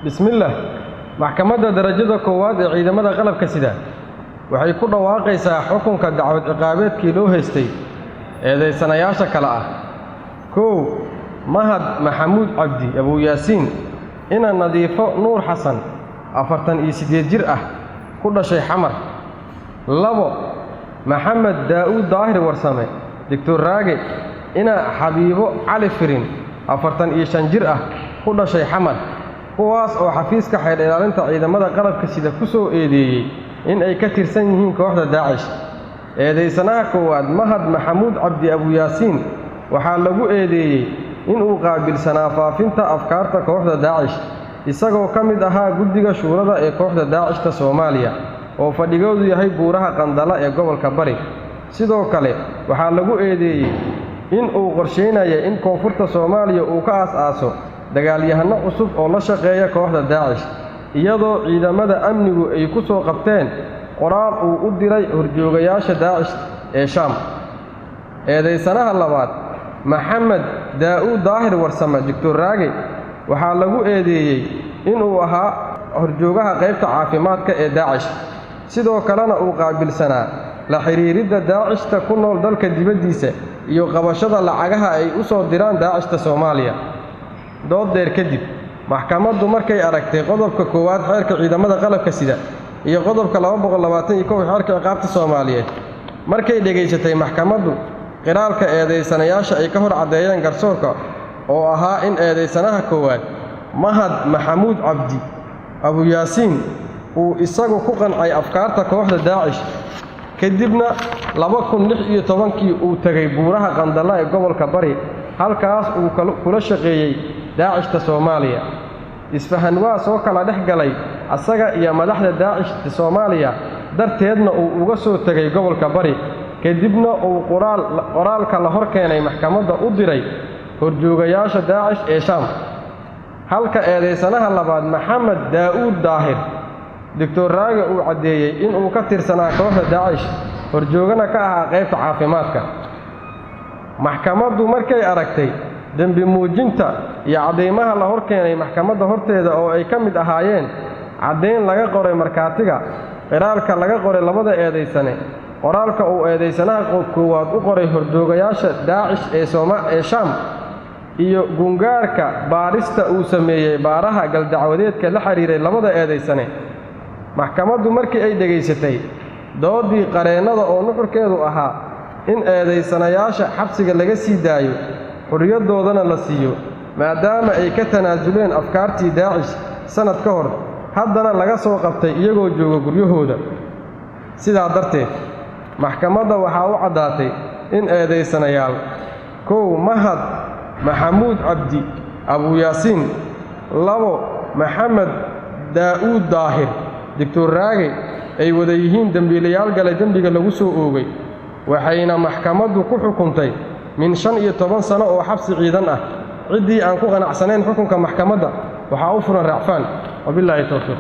بسم الله محكمة درجة كواد ciidamada qalabka sida waxay ku dhawaaqaysaa xukunka dacwad ciqaabeedkii loo haystay eedeysanayaasha kala ah koow Mahad Maxamuud Cabdi Abu Yaasiin ina Nadiifo Nuur Xasan 48 jir ah ku dhashay Xamar labo Maxamed Daawud Daahir Warsame Dr. Raage ina Xabiibo Cali Firin 45 jir ah ku dhashay Xamar kuwaas oo xafiiska xeer ilaalinta ciidamada qalabka sida ku soo eedeeyay in ay ka tirsan yihiin kooxda Daacish eedeysanaha koowaad Mahad Maxamuud Cabdi Abu Yaasiin waxaa lagu eedeeyay in uu qaabilsanaa faafinta afkaarta kooxda Daacish isagoo ka mid ahaa guddiga shuurada ee kooxda Daacishta Soomaaliya oo fadhigoodu yahay buuraha Qandala ee gobolka Bari sidoo kale waxaa lagu eedeeyay in uu qorsheynayay in koonfurta Soomaaliya uu ka aas-aaso dagaalyahano cusub oo la shaqeeya kooxda Daacish iyadoo ciidamada amnigu ay ku soo qabteen qoraal uu u diray horjoogayaasha Daacish ee Shaam eedeysanaha labaad Maxamed Daawud Daahir Warsame Dr. Raage waxaa lagu eedeeyay in uu ahaa horjoogaha qaybta caafimaadka ee Daacish sidoo kalena uu qaabilsanaa la xiriiridda Daacishta ku nool dalka dibadiisa iyo qabashada lacagaha ay u soo diraan Daacishta Soomaaliya dood dheer kadib maxkamaddu markay aragtay qodobka koowaad xeerka ciidamada qalabka sida iyo qodobka 221 xeerka ciqaabta Soomaaliyeed markay dhageysatay maxkamaddu qiraalka eedeysanayaasha ay ka hor cadeeyeen garsoorka oo ahaa in eedeysanaha koowaad Mahad Maxamuud Cabdi Abu Yaasiin uu isagu ku qancay afkaarta kooxda Daacish kadibna 2016 uu tagay buuraha Qandala ee gobolka Bari halkaas uu kula shaqeeyay Daacishta Soomaaliya isfahan waa soo kala dhaxgalay asaga iyo madaxda Daacishta Soomaaliya darteedna uu uga soo tagay gobolka Bari kadibna uu qoraalka la hor keenay maxkamadda u diray horjoogayaasha Daacish ee Shaam halka eedeysanaha labaad Maxamed Daawud Daahir Dr. Raage uu cadeeyay in uu ka tirsanaa kooxda Daacish horjoogana ka ahaa qaybta caafimaadka maxkamaddu markay aragtay dambi muujinta iyo cadeymaha la hor keenay maxkamadda horteeda oo ay ka mid ahaayeen cadeyn laga qoray markaatiga qiraalka laga qoray labada eedeysane qoraalka uu eedeysanaha koowaad u qoray horjoogayaasha Daacish ee Shaam iyo gungaarka baarista uu sameeyay baaraha galdacwadeedka la xiriiray labada eedeysane maxkamaddu markii ay dhageysatay doodii qareennada oo nuxurkeedu ahaa in eedeysanayaasha xabsiga laga sii daayo xuriyadoodana la siiyo maadaama ay ka tanaasuleen afkaartii Daacish sanad ka hor haddana laga soo qabtay iyagoo jooga guryahooda sidaa darteed maxkamadda waxaa u caddaatay in eedeysanayaal koow Mahad Maxamuud Cabdi Abu Yaasiin labo Maxamed Daawud Daahir Dr. Raage ay wada yihiin dambiilayaal galay dambiga lagu soo oogay waxayna maxkamaddu ku xukuntay min 15 sano oo xabsi ciidan ah cidii aan ku qanacsanayn xukunka maxkamadda waxa uu furan racfaan wabillahi tawfiiq